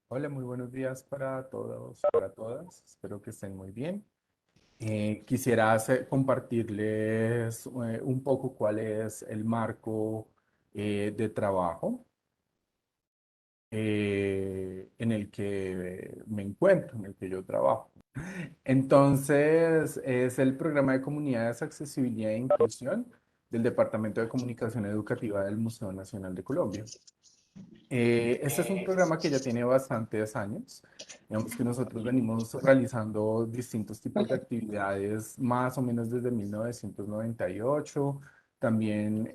Hola, muy buenos días para todos, para todas. Espero que estén muy bien. Quisiera compartirles un poco cuál es el marco de trabajo en el que me encuentro, en el que yo trabajo. Entonces, es el programa de comunidades, accesibilidad e inclusión del Departamento de Comunicación Educativa del Museo Nacional de Colombia. Este es un programa que ya tiene bastantes años. Digamos que nosotros venimos realizando distintos tipos de actividades más o menos desde 1998. También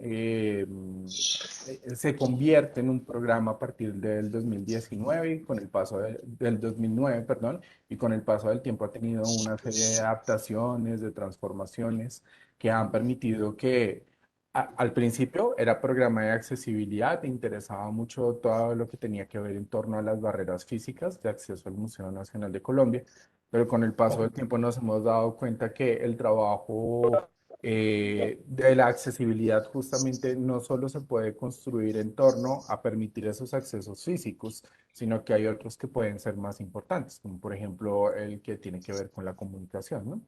se convierte en un programa a partir del 2019 y con el paso del 2009, perdón, y con el paso del tiempo ha tenido una serie de adaptaciones, de transformaciones que han permitido que al principio era programa de accesibilidad, te interesaba mucho todo lo que tenía que ver en torno a las barreras físicas de acceso al Museo Nacional de Colombia, pero con el paso del tiempo nos hemos dado cuenta que el trabajo de la accesibilidad justamente no solo se puede construir en torno a permitir esos accesos físicos, sino que hay otros que pueden ser más importantes, como por ejemplo el que tiene que ver con la comunicación, ¿no?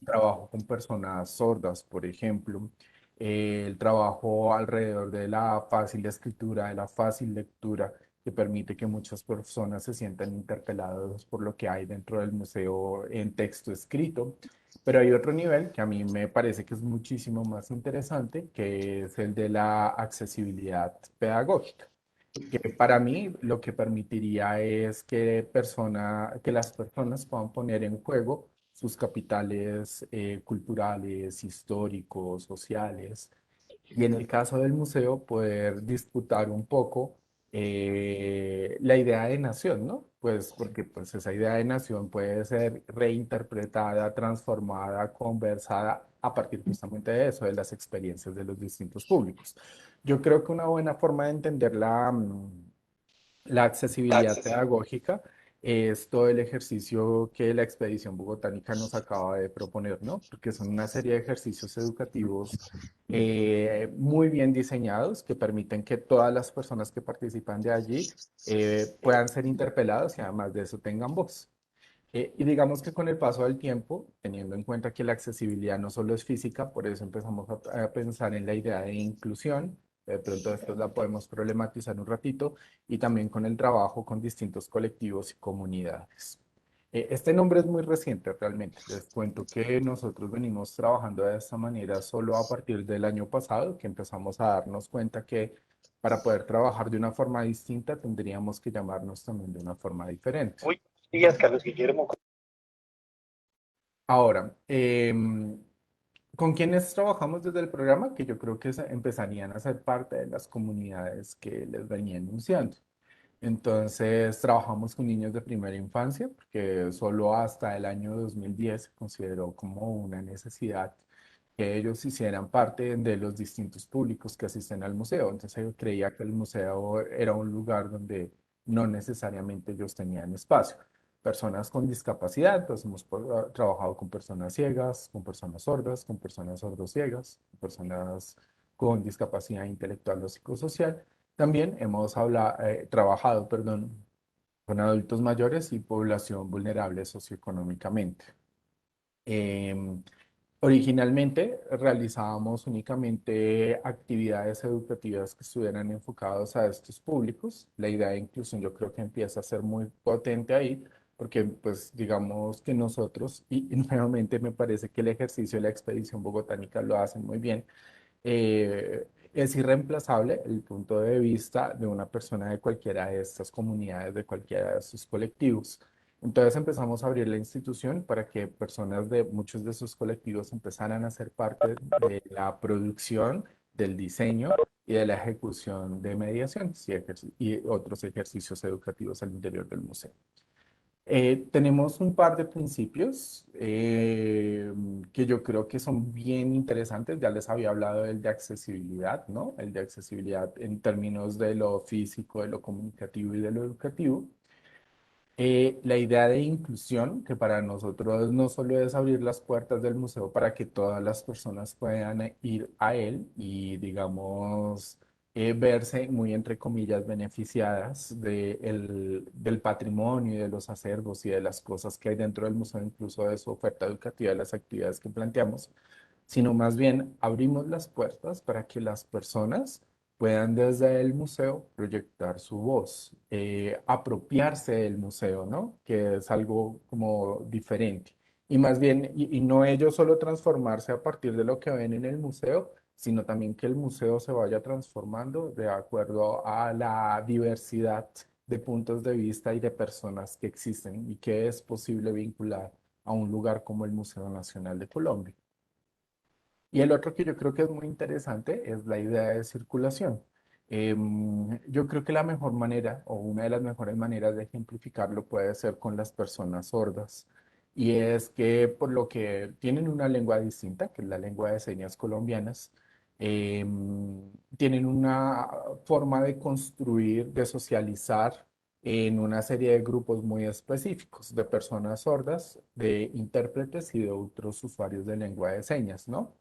Trabajo con personas sordas, por ejemplo, el trabajo alrededor de la fácil escritura, de la fácil lectura, que permite que muchas personas se sientan interpeladas por lo que hay dentro del museo en texto escrito. Pero hay otro nivel que a mí me parece que es muchísimo más interesante, que es el de la accesibilidad pedagógica, que para mí lo que permitiría es que las personas puedan poner en juego sus capitales culturales, históricos, sociales, y en el caso del museo, poder disputar un poco la idea de nación, ¿no? Pues porque pues, esa idea de nación puede ser reinterpretada, transformada, conversada a partir justamente de eso, de las experiencias de los distintos públicos. Yo creo que una buena forma de entender la accesibilidad pedagógica es todo el ejercicio que la expedición bogotánica nos acaba de proponer, ¿no? Porque son una serie de ejercicios educativos muy bien diseñados que permiten que todas las personas que participan de allí puedan ser interpeladas y además de eso tengan voz. Y digamos que con el paso del tiempo, teniendo en cuenta que la accesibilidad no solo es física, por eso empezamos a pensar en la idea de inclusión. De pronto después la podemos problematizar un ratito y también con el trabajo con distintos colectivos y comunidades. Este nombre es muy reciente realmente. Les cuento que nosotros venimos trabajando de esta manera solo a partir del año pasado, que empezamos a darnos cuenta que para poder trabajar de una forma distinta tendríamos que llamarnos también de una forma diferente. Muy buenos días, Carlos Guillermo. Ahora, ¿con quiénes trabajamos desde el programa? Que yo creo que empezarían a ser parte de las comunidades que les venía enunciando. Entonces, trabajamos con niños de primera infancia, porque solo hasta el año 2010 se consideró como una necesidad que ellos hicieran parte de los distintos públicos que asisten al museo. Entonces, yo creía que el museo era un lugar donde no necesariamente ellos tenían espacio. Personas con discapacidad, entonces hemos trabajado con personas ciegas, con personas sordas, con personas sordociegas, con personas con discapacidad intelectual o psicosocial. También hemos trabajado, perdón, con adultos mayores y población vulnerable socioeconómicamente. Em, Originalmente realizábamos únicamente actividades educativas que estuvieran enfocadas a estos públicos. La idea de inclusión yo creo que empieza a ser muy potente ahí, porque pues digamos que nosotros, y nuevamente me parece que el ejercicio de la expedición bogotánica lo hacen muy bien, es irreemplazable el punto de vista de una persona de cualquiera de estas comunidades, de cualquiera de estos colectivos. Entonces empezamos a abrir la institución para que personas de muchos de esos colectivos empezaran a ser parte de la producción, del diseño y de la ejecución de mediaciones y otros ejercicios educativos al interior del museo. Tenemos un par de principios que yo creo que son bien interesantes. Ya les había hablado del de accesibilidad, ¿no? El de accesibilidad en términos de lo físico, de lo comunicativo y de lo educativo. La idea de inclusión, que para nosotros no solo es abrir las puertas del museo para que todas las personas puedan ir a él y, digamos, verse muy, entre comillas, beneficiadas del patrimonio y de los acervos y de las cosas que hay dentro del museo, incluso de su oferta educativa, de las actividades que planteamos, sino más bien abrimos las puertas para que las personas puedan desde el museo proyectar su voz, apropiarse del museo, ¿no? Que es algo como diferente. Y más bien, y no ellos solo transformarse a partir de lo que ven en el museo, sino también que el museo se vaya transformando de acuerdo a la diversidad de puntos de vista y de personas que existen y que es posible vincular a un lugar como el Museo Nacional de Colombia. Y el otro que yo creo que es muy interesante es la idea de circulación. Yo creo que la mejor manera o una de las mejores maneras de ejemplificarlo puede ser con las personas sordas. Y es que por lo que tienen una lengua distinta, que es la lengua de señas colombianas, tienen una forma de construir, de socializar en una serie de grupos muy específicos de personas sordas, de intérpretes y de otros usuarios de lengua de señas, ¿no?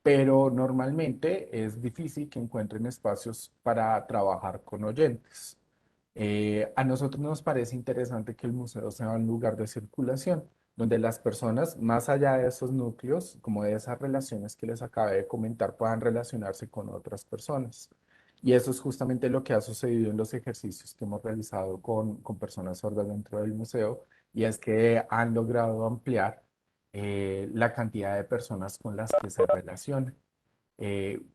Pero normalmente es difícil que encuentren espacios para trabajar con oyentes. A nosotros nos parece interesante que el museo sea un lugar de circulación, donde las personas, más allá de esos núcleos, como de esas relaciones que les acabé de comentar, puedan relacionarse con otras personas. Y eso es justamente lo que ha sucedido en los ejercicios que hemos realizado con personas sordas dentro del museo, y es que han logrado ampliar la cantidad de personas con las que se relacionan,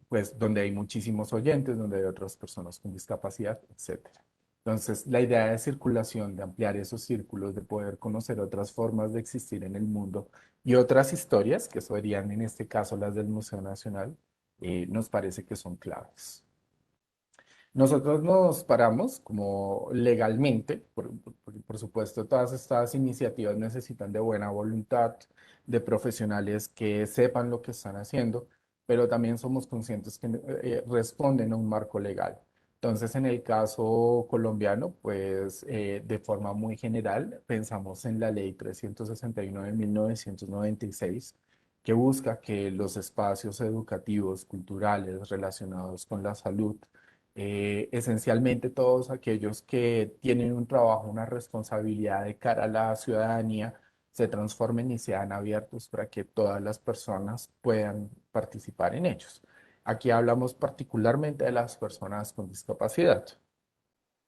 pues donde hay muchísimos oyentes, donde hay otras personas con discapacidad, etcétera. Entonces, la idea de circulación, de ampliar esos círculos, de poder conocer otras formas de existir en el mundo y otras historias, que serían en este caso las del Museo Nacional, nos parece que son claves. Nosotros nos paramos como legalmente, por supuesto, todas estas iniciativas necesitan de buena voluntad, de profesionales que sepan lo que están haciendo, pero también somos conscientes que responden a un marco legal. Entonces, en el caso colombiano, pues de forma muy general, pensamos en la Ley 361 de 1996, que busca que los espacios educativos, culturales relacionados con la salud, esencialmente todos aquellos que tienen un trabajo, una responsabilidad de cara a la ciudadanía, se transformen y sean abiertos para que todas las personas puedan participar en ellos. Aquí hablamos particularmente de las personas con discapacidad.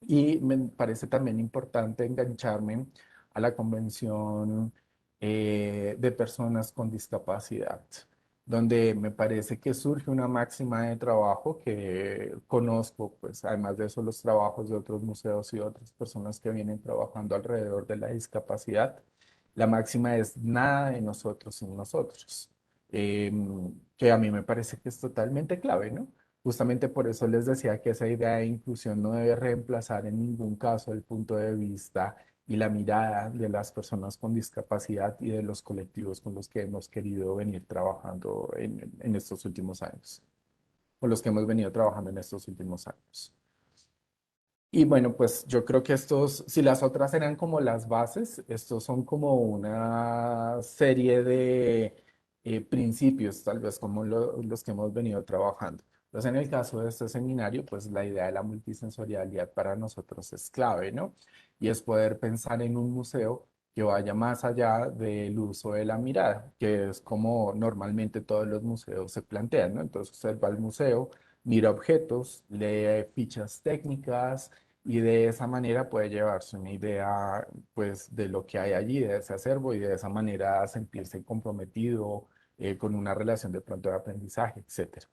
Y me parece también importante engancharme a la Convención de Personas con Discapacidad, donde me parece que surge una máxima de trabajo que conozco, pues además de eso, los trabajos de otros museos y otras personas que vienen trabajando alrededor de la discapacidad. La máxima es nada de nosotros sin nosotros, que a mí me parece que es totalmente clave, ¿no? Justamente por eso les decía que esa idea de inclusión no debe reemplazar en ningún caso el punto de vista y la mirada de las personas con discapacidad y de los colectivos con los que hemos querido venir trabajando en estos últimos años, con los que hemos venido trabajando en estos últimos años. Y bueno, pues yo creo que estos, si las otras eran como las bases, estos son como una serie de principios, tal vez como los que hemos venido trabajando. Entonces, en el caso de este seminario, pues la idea de la multisensorialidad para nosotros es clave, ¿no? Y es poder pensar en un museo que vaya más allá del uso de la mirada, que es como normalmente todos los museos se plantean, ¿no? Entonces, usted va al museo, mira objetos, lee fichas técnicas, y de esa manera puede llevarse una idea, pues, de lo que hay allí, de ese acervo, y de esa manera sentirse comprometido con una relación de pronto de aprendizaje, etcétera.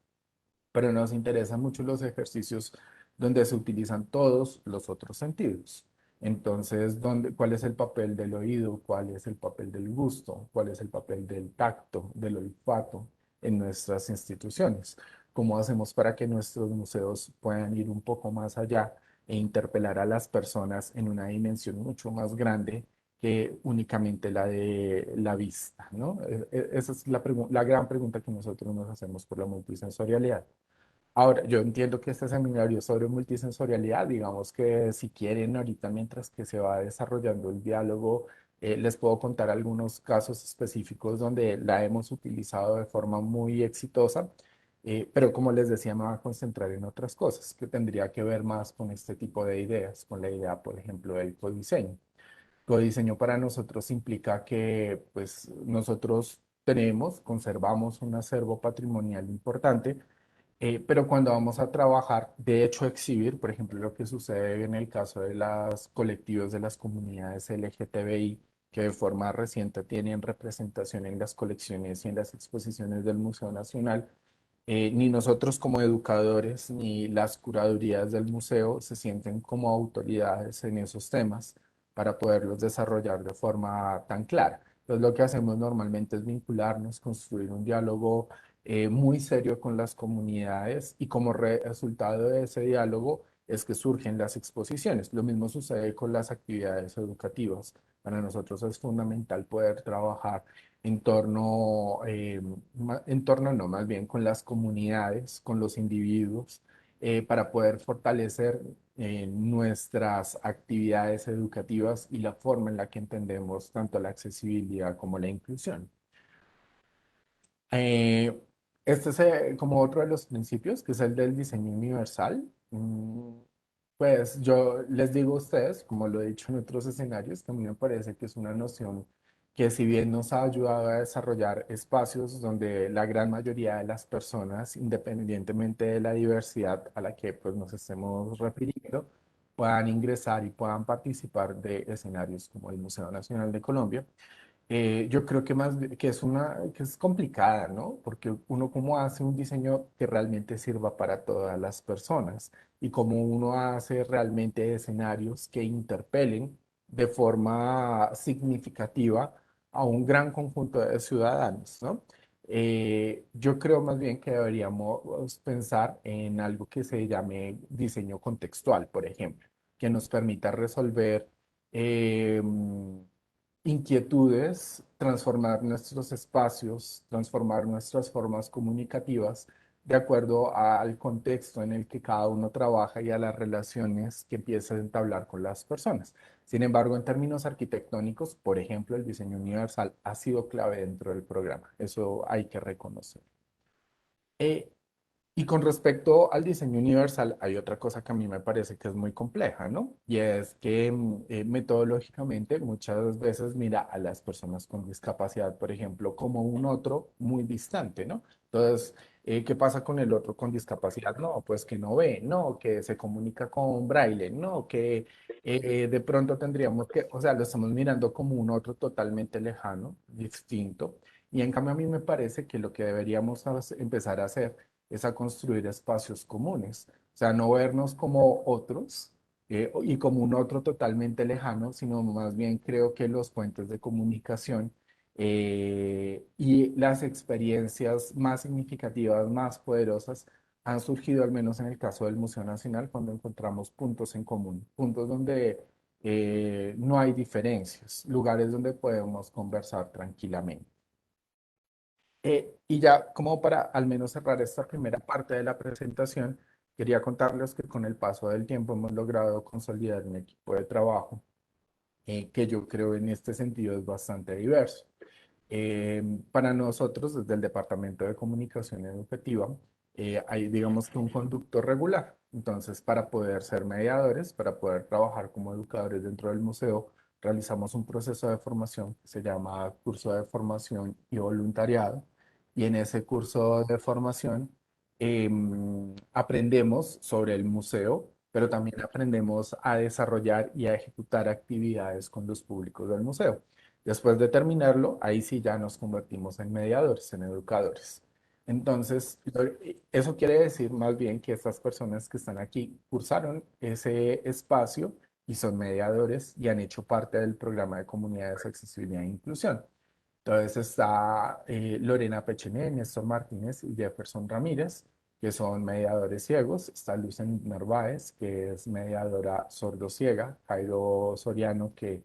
Pero nos interesan mucho los ejercicios donde se utilizan todos los otros sentidos. Entonces, ¿cuál es el papel del oído? ¿Cuál es el papel del gusto? ¿Cuál es el papel del tacto, del olfato en nuestras instituciones? ¿Cómo hacemos para que nuestros museos puedan ir un poco más allá e interpelar a las personas en una dimensión mucho más grande que únicamente la de la vista, ¿no? Esa es la gran pregunta que nosotros nos hacemos por la multisensorialidad. Ahora, yo entiendo que este seminario es sobre multisensorialidad, digamos que si quieren ahorita mientras que se va desarrollando el diálogo, les puedo contar algunos casos específicos donde la hemos utilizado de forma muy exitosa. pero como les decía, me voy a concentrar en otras cosas que tendría que ver más con este tipo de ideas, con la idea, por ejemplo, del codiseño. Codiseño para nosotros implica que pues nosotros conservamos un acervo patrimonial importante, pero cuando vamos a trabajar, de hecho exhibir, por ejemplo, lo que sucede en el caso de los colectivos de las comunidades LGTBI, que de forma reciente tienen representación en las colecciones y en las exposiciones del Museo Nacional, ni nosotros como educadores ni las curadurías del museo se sienten como autoridades en esos temas para poderlos desarrollar de forma tan clara. Entonces, lo que hacemos normalmente es vincularnos, construir un diálogo muy serio con las comunidades y como resultado de ese diálogo es que surgen las exposiciones. Lo mismo sucede con las actividades educativas. Para nosotros es fundamental poder trabajar en torno, en torno no, más bien con las comunidades, con los individuos, para poder fortalecer nuestras actividades educativas y la forma en la que entendemos tanto la accesibilidad como la inclusión. Eh, este es como otro de los principios, que es el del diseño universal. Pues yo les digo a ustedes, como lo he dicho en otros escenarios, que a mí me parece que es una noción que si bien nos ha ayudado a desarrollar espacios donde la gran mayoría de las personas, independientemente de la diversidad a la que pues, nos estemos refiriendo, puedan ingresar y puedan participar de escenarios como el Museo Nacional de Colombia, yo creo que que es que es complicada, ¿no? Porque uno cómo hace un diseño que realmente sirva para todas las personas y cómo uno hace realmente escenarios que interpelen de forma significativa a un gran conjunto de ciudadanos, ¿no? Yo creo más bien que deberíamos pensar en algo que se llame diseño contextual, por ejemplo, que nos permita resolver inquietudes, transformar nuestros espacios, transformar nuestras formas comunicativas de acuerdo al contexto en el que cada uno trabaja y a las relaciones que empieza a entablar con las personas. Sin embargo, en términos arquitectónicos, por ejemplo, el diseño universal ha sido clave dentro del programa. Eso hay que reconocer. Eh, y con respecto al diseño universal, hay otra cosa que a mí me parece que es muy compleja, ¿no? Y es que metodológicamente muchas veces mira a las personas con discapacidad, por ejemplo, como un otro muy distante, ¿no? Entonces, ¿qué pasa con el otro con discapacidad? No, pues que no ve, no, que se comunica con braille, no, que de pronto tendríamos que, o sea, lo estamos mirando como un otro totalmente lejano, distinto. Y en cambio a mí me parece que lo que deberíamos empezar a hacer es a construir espacios comunes. O sea, no vernos como otros y como un otro totalmente lejano, sino más bien creo que los puentes de comunicación y las experiencias más significativas, más poderosas, han surgido, al menos en el caso del Museo Nacional, cuando encontramos puntos en común, puntos donde no hay diferencias, lugares donde podemos conversar tranquilamente. Y ya como para al menos cerrar esta primera parte de la presentación, quería contarles que con el paso del tiempo hemos logrado consolidar un equipo de trabajo que yo creo en este sentido es bastante diverso. Para nosotros, desde el Departamento de Comunicación Educativa, hay, digamos que un conducto regular. Entonces, para poder ser mediadores, para poder trabajar como educadores dentro del museo, realizamos un proceso de formación que se llama curso de formación y voluntariado. Y en ese curso de formación aprendemos sobre el museo, pero también aprendemos a desarrollar y a ejecutar actividades con los públicos del museo. Después de terminarlo, ahí sí ya nos convertimos en mediadores, en educadores. Entonces, eso quiere decir más bien que estas personas que están aquí cursaron ese espacio y son mediadores y han hecho parte del programa de comunidades, accesibilidad e inclusión. Entonces está Lorena Pechené, Néstor Martínez y Jefferson Ramírez, que son mediadores ciegos. Está Lucen Narváez, que es mediadora sordo-ciega. Jairo Soriano, que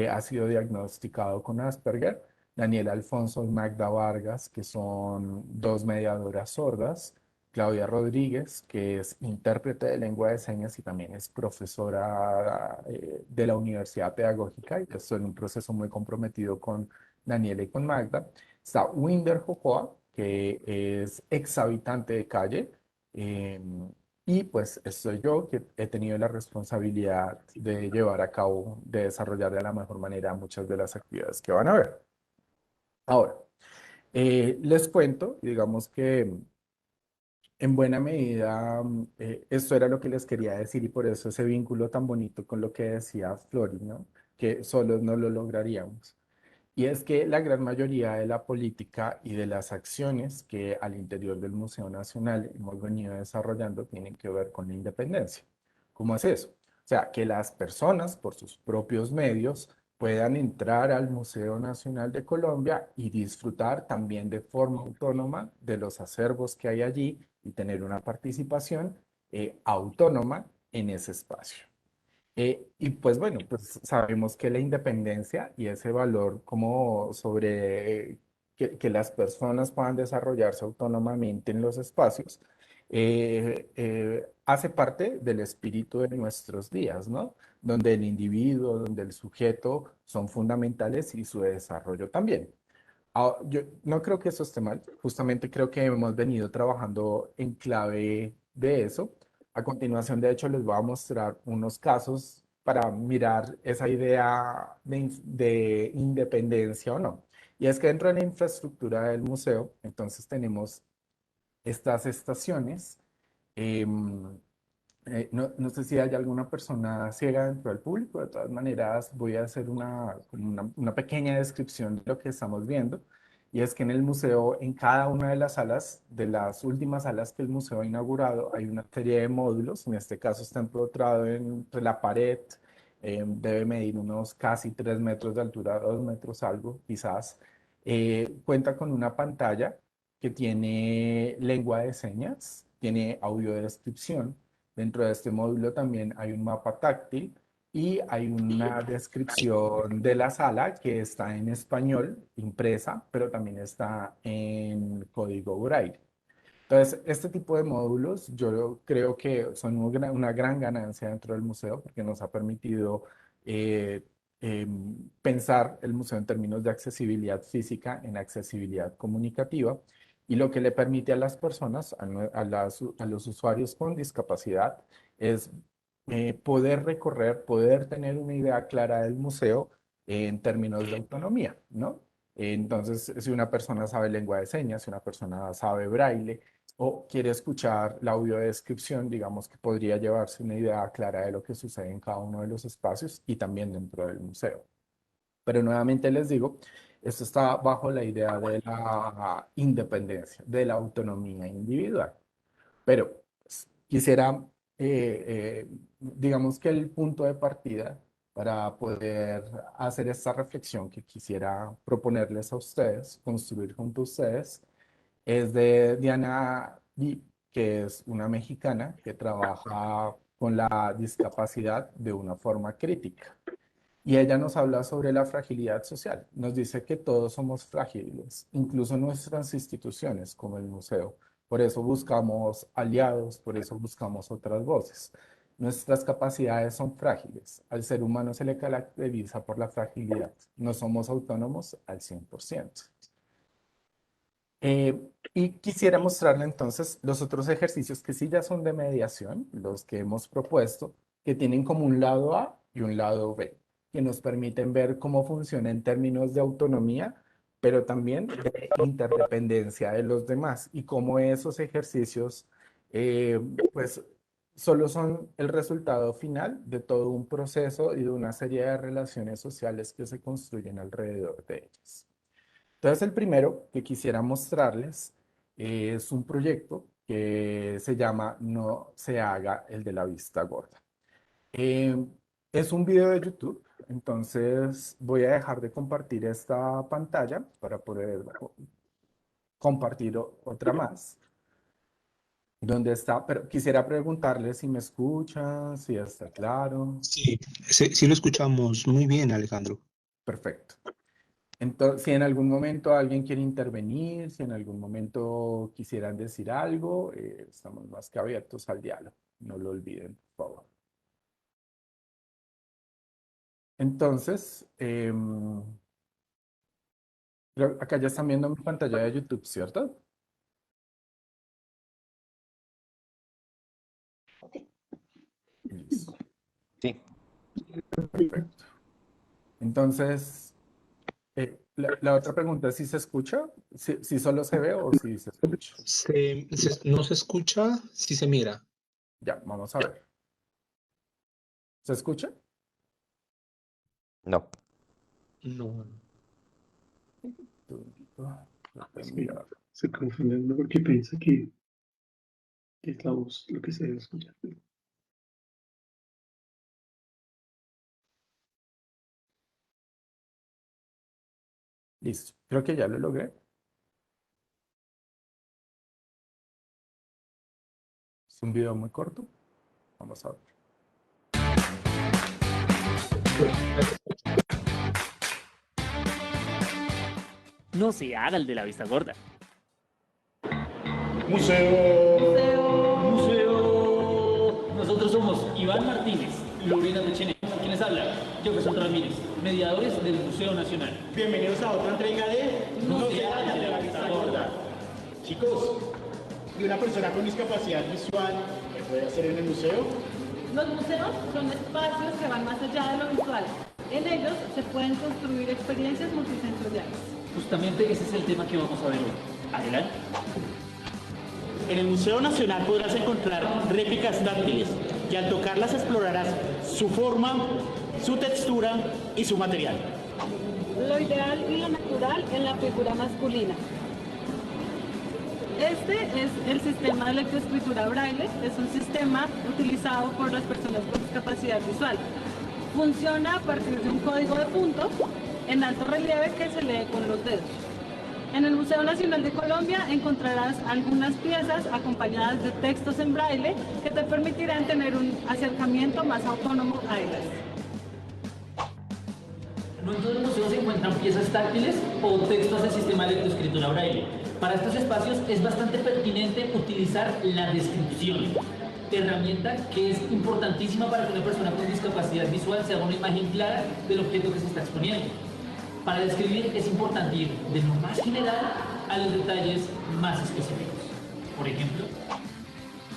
ha sido diagnosticado con Asperger. Daniela Alfonso y Magda Vargas, que son dos mediadoras sordas. Claudia Rodríguez, que es intérprete de lengua de señas y también es profesora de la Universidad Pedagógica y que estoy en un proceso muy comprometido con Daniela y con Magda. Está Winder Jojoa, que es ex habitante de calle. Y pues soy yo que he tenido la responsabilidad de llevar a cabo, de desarrollar de la mejor manera muchas de las actividades que van a ver. Ahora, les cuento, digamos que en buena medida esto era lo que les quería decir y por eso ese vínculo tan bonito con lo que decía Flori, ¿no? Que solos no lo lograríamos. Y es que la gran mayoría de la política y de las acciones que al interior del Museo Nacional hemos venido desarrollando tienen que ver con la independencia. ¿Cómo es eso? O sea, que las personas por sus propios medios puedan entrar al Museo Nacional de Colombia y disfrutar también de forma autónoma de los acervos que hay allí y tener una participación autónoma en ese espacio. Y pues bueno, pues sabemos que la independencia y ese valor como sobre que las personas puedan desarrollarse autónomamente en los espacios, hace parte del espíritu de nuestros días, ¿no? Donde el individuo, donde el sujeto son fundamentales y su desarrollo también. Yo no creo que eso esté mal, justamente creo que hemos venido trabajando en clave de eso. A continuación, de hecho, les voy a mostrar unos casos para mirar esa idea de independencia o no. Y es que dentro de la infraestructura del museo, entonces tenemos estas estaciones. em, no sé si hay alguna persona ciega dentro del público. De todas maneras, voy a hacer una pequeña descripción de lo que estamos viendo. Y es que en el museo, en cada una de las salas, de las últimas salas que el museo ha inaugurado, hay una serie de módulos. En este caso está empotrado entre la pared. Debe medir unos casi 3 metros de altura, 2 metros algo, quizás. Cuenta con una pantalla que tiene lengua de señas, tiene audiodescripción. Dentro de este módulo también hay un mapa táctil y hay una descripción de la sala que está en español, impresa, pero también está en código Braille. Entonces, este tipo de módulos yo creo que son una gran ganancia dentro del museo porque nos ha permitido eh, pensar el museo en términos de accesibilidad física, en accesibilidad comunicativa y lo que le permite a las personas, a los usuarios con discapacidad, es poder recorrer, poder tener una idea clara del museo en términos de autonomía, ¿no? Entonces, si una persona sabe lengua de señas, si una persona sabe braille, o quiere escuchar la audiodescripción, digamos que podría llevarse una idea clara de lo que sucede en cada uno de los espacios y también dentro del museo. Pero nuevamente les digo, esto está bajo la idea de la independencia, de la autonomía individual. Pero pues, quisiera, digamos que el punto de partida para poder hacer esta reflexión que quisiera proponerles a ustedes, construir junto a ustedes, es de Diana Lee, que es una mexicana que trabaja con la discapacidad de una forma crítica. Y ella nos habla sobre la fragilidad social. Nos dice que todos somos frágiles, incluso nuestras instituciones como el museo. Por eso buscamos aliados, por eso buscamos otras voces. Nuestras capacidades son frágiles. Al ser humano se le caracteriza por la fragilidad. No somos autónomos al 100%. Y quisiera mostrarle entonces los otros ejercicios que sí ya son de mediación, los que hemos propuesto, que tienen como un lado A y un lado B, que nos permiten ver cómo funciona en términos de autonomía, pero también de interdependencia de los demás y cómo esos ejercicios, eh, pues, solo son el resultado final de todo un proceso y de una serie de relaciones sociales que se construyen alrededor de ellas. Entonces, el primero que quisiera mostrarles es un proyecto que se llama No se haga el de la vista gorda. Eh, es un video de YouTube, entonces voy a dejar de compartir esta pantalla para poder compartir otra más. ¿Dónde está? Pero quisiera preguntarle si me escuchan, si está claro. Sí, sí lo escuchamos muy bien, Alejandro. Perfecto. Entonces, si en algún momento alguien quiere intervenir, si en algún momento quisieran decir algo, estamos más que abiertos al diálogo. No lo olviden, por favor. Entonces, acá ya están viendo mi pantalla de YouTube, ¿cierto? Sí. Perfecto. Entonces, la otra pregunta es si se escucha, si solo se ve o si se escucha. No se escucha si se mira. Ya, vamos a ver. ¿Se escucha? No. No. Voy a Sí, mirar. se confunden ¿no? Porque piensa que es la voz lo que se debe escuchar. Listo, creo que ya lo logré. Es un video muy corto. Vamos a ver. No se haga el de la vista gorda. Museo. Nosotros somos Iván Martínez, Lorena Rechene, quienes hablan, Jefferson Ramírez, mediadores del Museo Nacional. Bienvenidos a otra entrega de No se haga el de la vista gorda. Chicos, ¿y una persona con discapacidad visual qué puede hacer en el museo? Los museos son espacios que van más allá de lo visual. En ellos se pueden construir experiencias multisensoriales. Justamente ese es el tema que vamos a ver hoy. Adelante. En el Museo Nacional podrás encontrar réplicas táctiles y al tocarlas explorarás su forma, su textura y su material. Lo ideal y lo natural en la figura masculina. Este es el sistema de lectoescritura braille. Es un sistema utilizado por las personas con discapacidad visual. Funciona a partir de un código de puntos en alto relieve que se lee con los dedos. En el Museo Nacional de Colombia encontrarás algunas piezas acompañadas de textos en braille que te permitirán tener un acercamiento más autónomo a ellas. No en todos los museos se encuentran piezas táctiles o textos del sistema de lectoescritura braille. Para estos espacios es bastante pertinente utilizar la descripción, herramienta que es importantísima para que una persona con discapacidad visual se haga una imagen clara del objeto que se está exponiendo. Para describir es importante ir de lo más general a los detalles más específicos. Por ejemplo,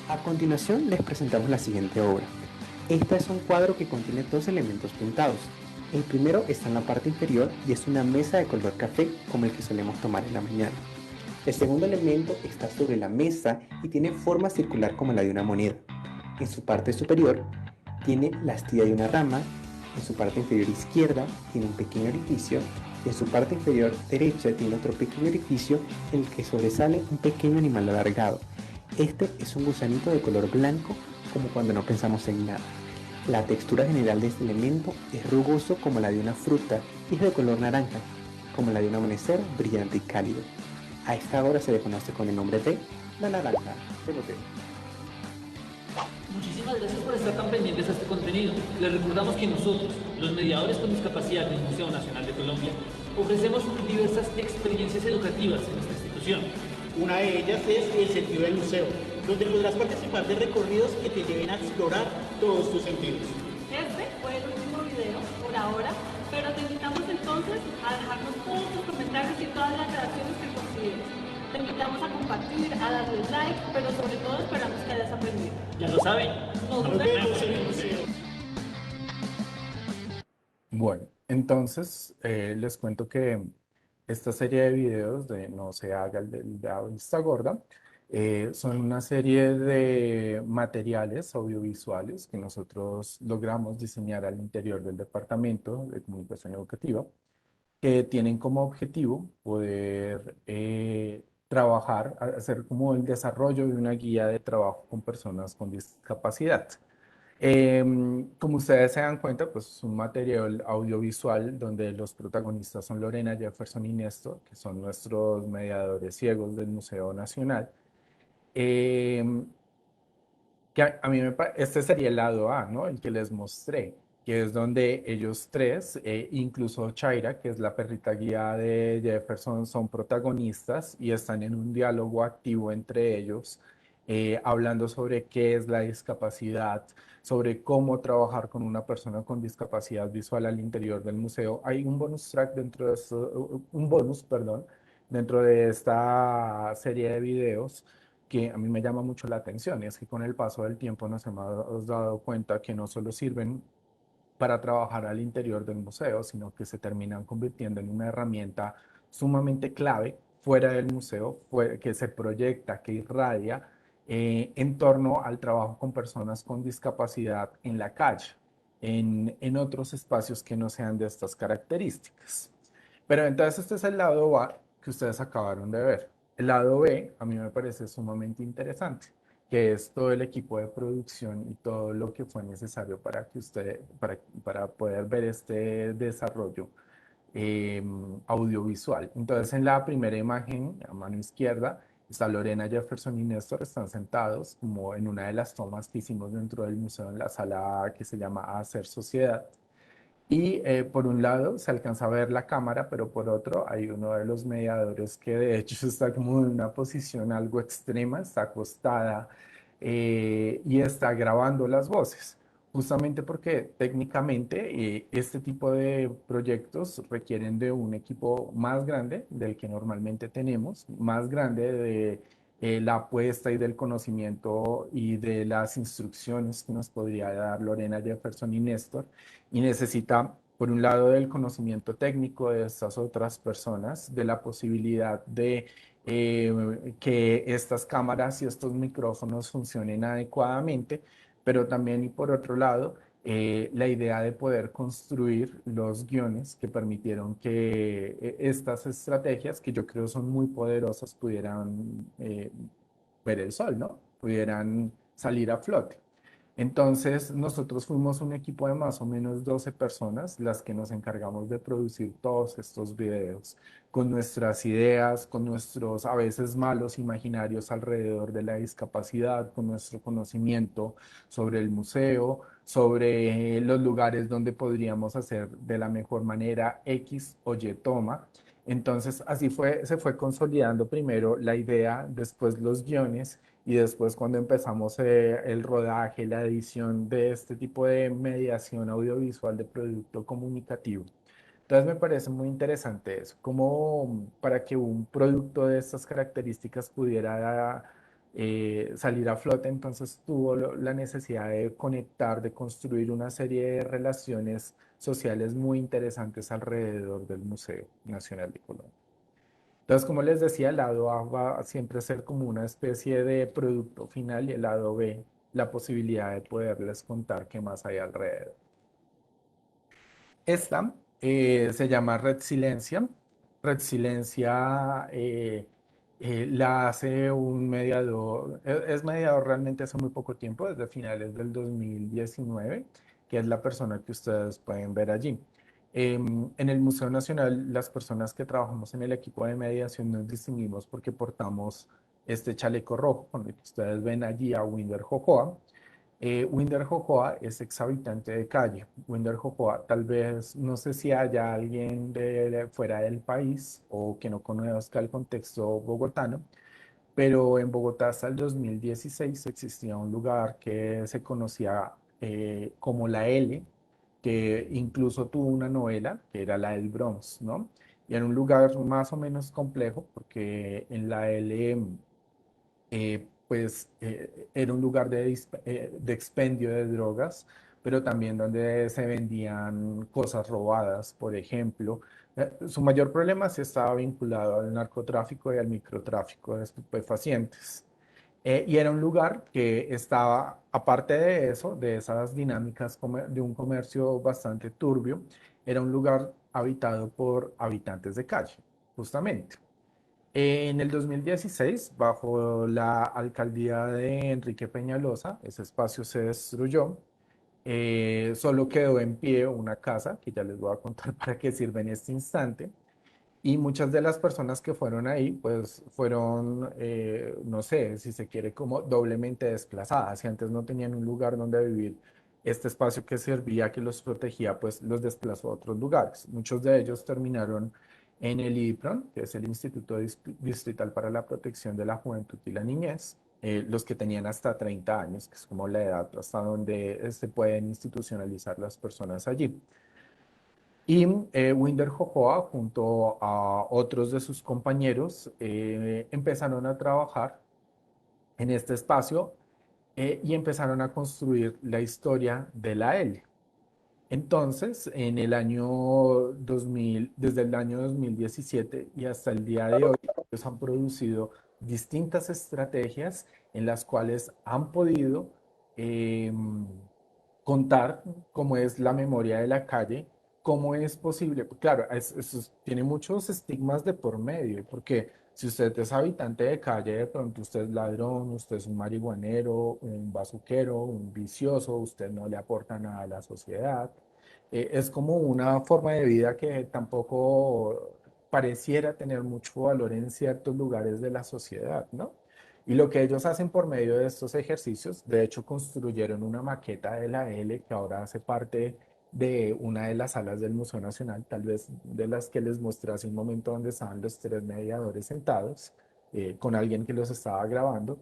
A continuación les presentamos la siguiente obra. Esta es un cuadro que contiene dos elementos pintados. El primero está en la parte inferior y es una mesa de color café como el que solemos tomar en la mañana. El segundo elemento está sobre la mesa y tiene forma circular como la de una moneda. En su parte superior tiene la astilla de una rama, en su parte inferior izquierda tiene un pequeño orificio y en su parte inferior derecha tiene otro pequeño orificio en el que sobresale un pequeño animal alargado. Este es un gusanito de color blanco como cuando no pensamos en nada. La textura general de este elemento es rugoso como la de una fruta y es de color naranja, como la de un amanecer brillante y cálido. A esta obra se le conoce con el nombre de la naranja del hotel. muchísimas gracias por estar tan pendientes a este contenido. Les recordamos que nosotros, los mediadores con discapacidad del Museo Nacional de Colombia, ofrecemos diversas experiencias educativas en esta institución. Una de ellas es el sentido del museo, donde podrás participar de recorridos que te lleven a explorar todos tus sentidos. Este fue el último video por ahora, pero te invitamos entonces a dejarnos todos tus comentarios y todas las reacciones que consideres. Te invitamos a compartir, a darle like, pero sobre todo esperamos que hayas aprendido. Ya lo saben. Nos vemos. En el museo. Bueno, entonces les cuento que esta serie de videos de No se haga el de la vista gorda son una serie de materiales audiovisuales que nosotros logramos diseñar al interior del Departamento de Comunicación Educativa que tienen como objetivo poder trabajar, hacer como el desarrollo de una guía de trabajo con personas con discapacidad. Como ustedes se dan cuenta, pues es un material audiovisual donde los protagonistas son Lorena, Jefferson y Néstor, que son nuestros mediadores ciegos del Museo Nacional. Em, que a mí este sería el lado A, ¿no? El que les mostré, que es donde ellos tres, incluso Chaira, que es la perrita guía de Jefferson, son protagonistas y están en un diálogo activo entre ellos, hablando sobre qué es la discapacidad, sobre cómo trabajar con una persona con discapacidad visual al interior del museo. Hay un bonus track dentro de un bonus, perdón, dentro de esta serie de videos que a mí me llama mucho la atención, es que con el paso del tiempo nos hemos dado cuenta que no solo sirven para trabajar al interior del museo, sino que se terminan convirtiendo en una herramienta sumamente clave fuera del museo, que se proyecta, que irradia en torno al trabajo con personas con discapacidad en la calle, en otros espacios que no sean de estas características. Pero entonces este es el lado A que ustedes acabaron de ver. El lado B a mí me parece sumamente interesante, que es todo el equipo de producción y todo lo que fue necesario para que para poder ver este desarrollo audiovisual. Entonces, en la primera imagen, a mano izquierda, está Lorena, Jefferson y Néstor, están sentados como en una de las tomas que hicimos dentro del museo en la sala que se llama Hacer Sociedad. Y por un lado se alcanza a ver la cámara, pero por otro hay uno de los mediadores que de hecho está como en una posición algo extrema, está acostada y está grabando las voces, justamente porque técnicamente este tipo de proyectos requieren de un equipo más grande del que normalmente tenemos, más grande de la apuesta y del conocimiento y de las instrucciones que nos podría dar Lorena, Jefferson y Néstor, y necesita, por un lado, del conocimiento técnico de estas otras personas, de la posibilidad de que estas cámaras y estos micrófonos funcionen adecuadamente, pero también y por otro lado, la idea de poder construir los guiones que permitieron que estas estrategias, que yo creo son muy poderosas, pudieran ver el sol, ¿no? Pudieran salir a flote. Entonces, nosotros fuimos un equipo de más o menos 12 personas las que nos encargamos de producir todos estos videos, con nuestras ideas, con nuestros a veces malos imaginarios alrededor de la discapacidad, con nuestro conocimiento sobre el museo, sobre los lugares donde podríamos hacer de la mejor manera X o Y toma. Entonces, así se fue consolidando primero la idea, después los guiones y después cuando empezamos el rodaje, la edición de este tipo de mediación audiovisual de producto comunicativo. Entonces me parece muy interesante eso, como para que un producto de estas características pudiera salir a flote, entonces tuvo la necesidad de conectar, de construir una serie de relaciones sociales muy interesantes alrededor del Museo Nacional de Colombia. Entonces, como les decía, el lado A va a siempre ser como una especie de producto final y el lado B, la posibilidad de poderles contar qué más hay alrededor. Esta se llama Red Silencia. Red Silencia la hace un mediador, es mediador realmente hace muy poco tiempo, desde finales del 2019, que es la persona que ustedes pueden ver allí. En el Museo Nacional, las personas que trabajamos en el equipo de mediación nos distinguimos porque portamos este chaleco rojo, con el que ustedes ven allí a Winder Jojoa. Winder Jojoa es exhabitante de calle. Winder Jojoa, tal vez, no sé si haya alguien de fuera del país o que no conozca el contexto bogotano, pero en Bogotá hasta el 2016 existía un lugar que se conocía como La L, que incluso tuvo una novela, que era la del Bronx, ¿no? Y era un lugar más o menos complejo, porque en La L era un lugar de expendio de drogas, pero también donde se vendían cosas robadas, por ejemplo. Su mayor problema sí estaba vinculado al narcotráfico y al microtráfico de estupefacientes. Y era un lugar que estaba, aparte de eso, de esas dinámicas de un comercio bastante turbio, era un lugar habitado por habitantes de calle, justamente. En el 2016, bajo la alcaldía de Enrique Peñalosa, ese espacio se destruyó. Solo quedó en pie una casa, que ya les voy a contar para qué sirve en este instante. Y muchas de las personas que fueron ahí, pues fueron, no sé, si se quiere, como doblemente desplazadas. Si antes no tenían un lugar donde vivir, este espacio que servía, que los protegía, pues los desplazó a otros lugares. Muchos de ellos terminaron en el IDPRON, que es el Instituto Distrital para la Protección de la Juventud y la Niñez, los que tenían hasta 30 años, que es como la edad hasta donde se pueden institucionalizar las personas allí. Y Winder Jojoa, junto a otros de sus compañeros, empezaron a trabajar en este espacio y empezaron a construir la historia de la L. Entonces, en el año 2000, desde el año 2017 y hasta el día de hoy, ellos han producido distintas estrategias en las cuales han podido contar cómo es la memoria de la calle, cómo es posible. Claro, tiene muchos estigmas de por medio, porque si usted es habitante de calle, de pronto usted es ladrón, usted es un marihuanero, un bazuquero, un vicioso, usted no le aporta nada a la sociedad. Es como una forma de vida que tampoco pareciera tener mucho valor en ciertos lugares de la sociedad, ¿no? Y lo que ellos hacen por medio de estos ejercicios, de hecho construyeron una maqueta de la L que ahora hace parte de una de las salas del Museo Nacional, tal vez de las que les mostré hace un momento donde estaban los tres mediadores sentados, con alguien que los estaba grabando,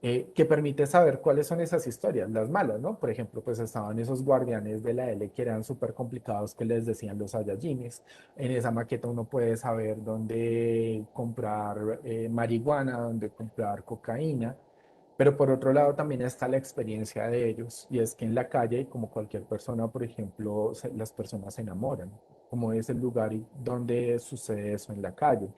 que permite saber cuáles son esas historias, las malas, ¿no? Por ejemplo, pues estaban esos guardianes de la L que eran súper complicados que les decían los Saiyajines. En esa maqueta uno puede saber dónde comprar marihuana, dónde comprar cocaína, pero por otro lado también está la experiencia de ellos, y es que en la calle, como cualquier persona, por ejemplo, las personas se enamoran, como es el lugar donde sucede eso en la calle.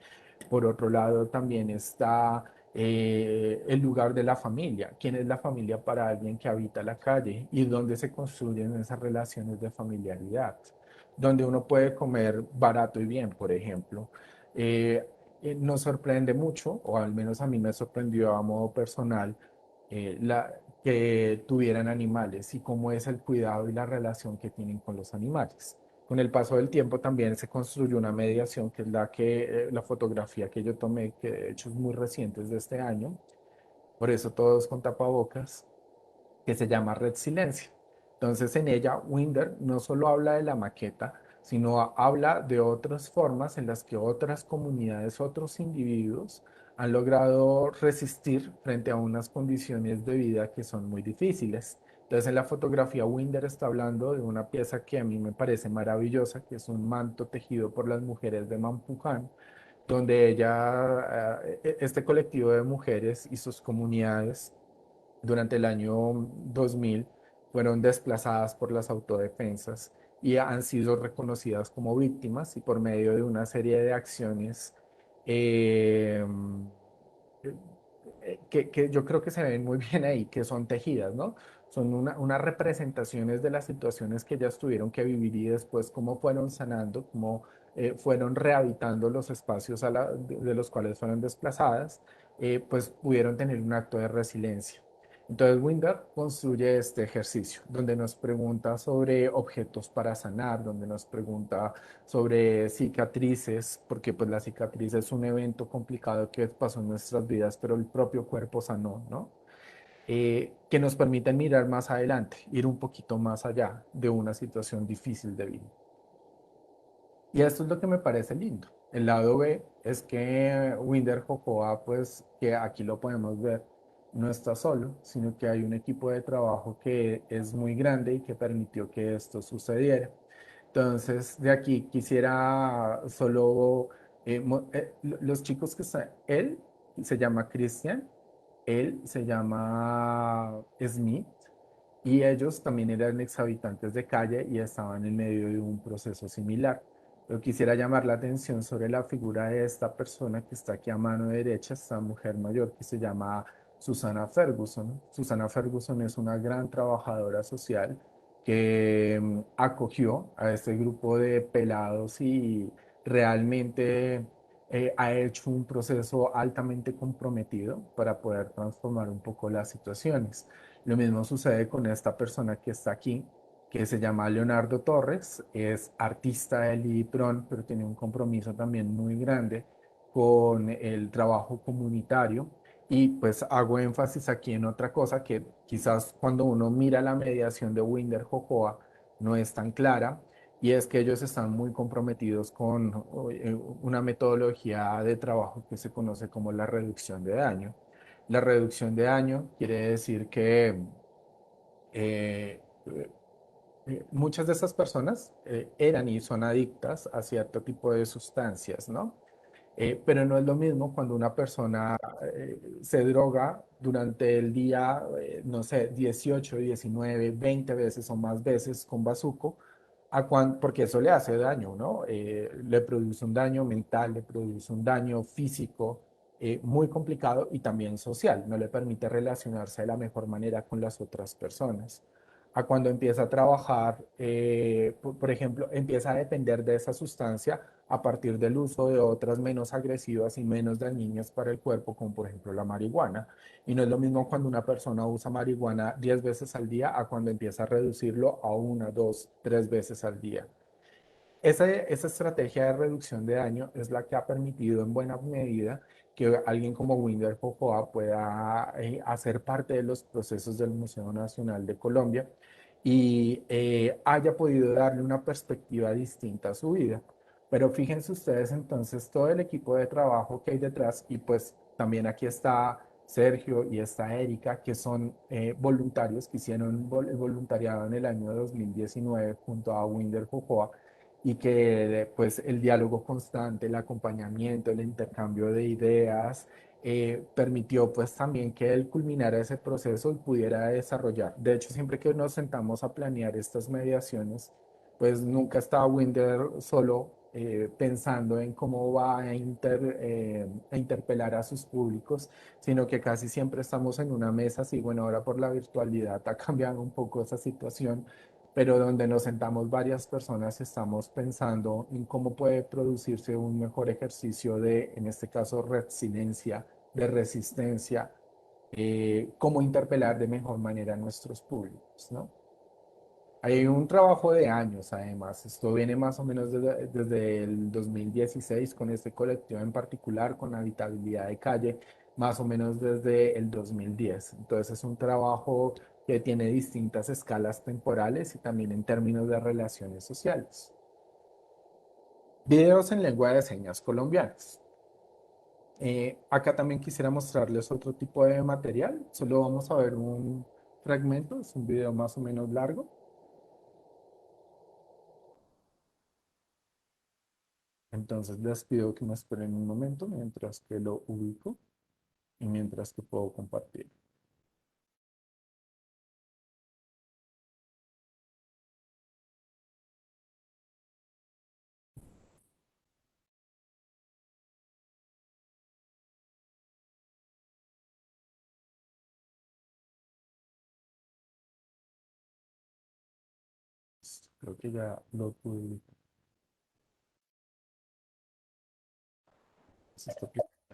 Por otro lado también está el lugar de la familia. ¿Quién es la familia para alguien que habita la calle? Y dónde se construyen esas relaciones de familiaridad, donde uno puede comer barato y bien, por ejemplo. Eh, Nos sorprende mucho, o al menos a mí me sorprendió a modo personal, que tuvieran animales y cómo es el cuidado y la relación que tienen con los animales. Con el paso del tiempo también se construyó una mediación, que es la fotografía que yo tomé, que de hecho es muy reciente, es de este año, por eso todos con tapabocas, que se llama Red Silencio. Entonces en ella Winder no solo habla de la maqueta, sino habla de otras formas en las que otras comunidades, otros individuos han logrado resistir frente a unas condiciones de vida que son muy difíciles. Entonces en la fotografía Winder está hablando de una pieza que a mí me parece maravillosa, que es un manto tejido por las mujeres de Mampuján, donde este colectivo de mujeres y sus comunidades durante el año 2000 fueron desplazadas por las autodefensas y han sido reconocidas como víctimas, y por medio de una serie de acciones eh, que yo creo que se ven muy bien ahí, que son tejidas, ¿no? Son unas representaciones de las situaciones que ellas tuvieron que vivir y después cómo fueron sanando, cómo fueron rehabilitando los espacios de los cuales fueron desplazadas, pues pudieron tener un acto de resiliencia. Entonces Winder construye este ejercicio donde nos pregunta sobre objetos para sanar, donde nos pregunta sobre cicatrices, porque pues la cicatriz es un evento complicado que pasó en nuestras vidas, pero el propio cuerpo sanó, ¿no? Que nos permiten mirar más adelante, ir un poquito más allá de una situación difícil de vida. Y esto es lo que me parece lindo. El lado B es que Winder Jojoa, pues que aquí lo podemos ver, no está solo, sino que hay un equipo de trabajo que es muy grande y que permitió que esto sucediera. Entonces, de aquí quisiera solo, los chicos que están, él se llama Christian, él se llama Smith, y ellos también eran exhabitantes de calle y estaban en medio de un proceso similar. Yo quisiera llamar la atención sobre la figura de esta persona que está aquí a mano derecha, esta mujer mayor que se llama Susana Ferguson. Susana Ferguson es una gran trabajadora social que acogió a este grupo de pelados y realmente ha hecho un proceso altamente comprometido para poder transformar un poco las situaciones. Lo mismo sucede con esta persona que está aquí, que se llama Leonardo Torres, es artista del IDIPRON, pero tiene un compromiso también muy grande con el trabajo comunitario. Y pues hago énfasis aquí en otra cosa que quizás cuando uno mira la mediación de Winder Jojoa no es tan clara, y es que ellos están muy comprometidos con una metodología de trabajo que se conoce como la reducción de daño. La reducción de daño quiere decir que eh, muchas de estas personas eran y son adictas a cierto tipo de sustancias, ¿no? Pero no es lo mismo cuando una persona se droga durante el día, no sé, 18, 19, 20 veces o más veces con bazuco, porque eso le hace daño, ¿no? Le produce un daño mental, le produce un daño físico muy complicado y también social, no le permite relacionarse de la mejor manera con las otras personas. A cuando empieza a trabajar, por ejemplo, empieza a depender de esa sustancia a partir del uso de otras menos agresivas y menos dañinas para el cuerpo, como por ejemplo la marihuana. Y no es lo mismo cuando una persona usa marihuana 10 veces al día a cuando empieza a reducirlo a 1, 2, 3 veces al día. Esa estrategia de reducción de daño es la que ha permitido en buena medida que alguien como Winder Focoa pueda hacer parte de los procesos del Museo Nacional de Colombia y haya podido darle una perspectiva distinta a su vida. Pero fíjense ustedes entonces todo el equipo de trabajo que hay detrás y pues también aquí está Sergio y está Erika, que son voluntarios que hicieron el voluntariado en el año 2019 junto a Winder Focoa y que pues el diálogo constante, el acompañamiento, el intercambio de ideas permitió pues también que él culminara ese proceso y pudiera desarrollar. De hecho, siempre que nos sentamos a planear estas mediaciones, pues nunca estaba Winder solo pensando en cómo va a interpelar a sus públicos, sino que casi siempre estamos en una mesa, sí, bueno, ahora por la virtualidad ha cambiado un poco esa situación, pero donde nos sentamos varias personas estamos pensando en cómo puede producirse un mejor ejercicio de, en este caso, resiliencia, de resistencia, cómo interpelar de mejor manera a nuestros públicos, ¿no? Hay un trabajo de años, además. Esto viene más o menos desde el 2016 con este colectivo en particular, con habitabilidad de calle, más o menos desde el 2010. Entonces es un trabajo que tiene distintas escalas temporales y también en términos de relaciones sociales. Videos en lengua de señas colombianas. Acá también quisiera mostrarles otro tipo de material. Solo vamos a ver un fragmento, es un video más o menos largo. Entonces les pido que me esperen un momento mientras que lo ubico y mientras que puedo compartir. Creo que ya lo pude.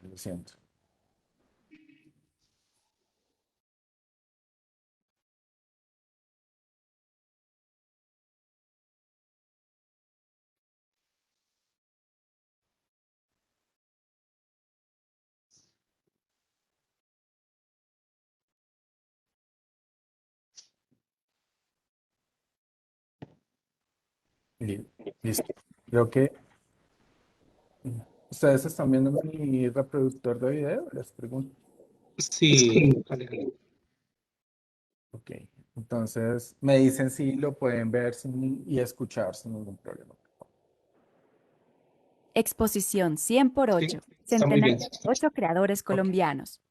Lo siento. Listo. Creo que ustedes están viendo mi reproductor de video, les pregunto. Sí, Alejandro. Ok. Entonces me dicen si lo pueden ver y escuchar sin ningún problema. Exposición 100 por 8. Sí, está muy bien. Centenario de 8 creadores colombianos.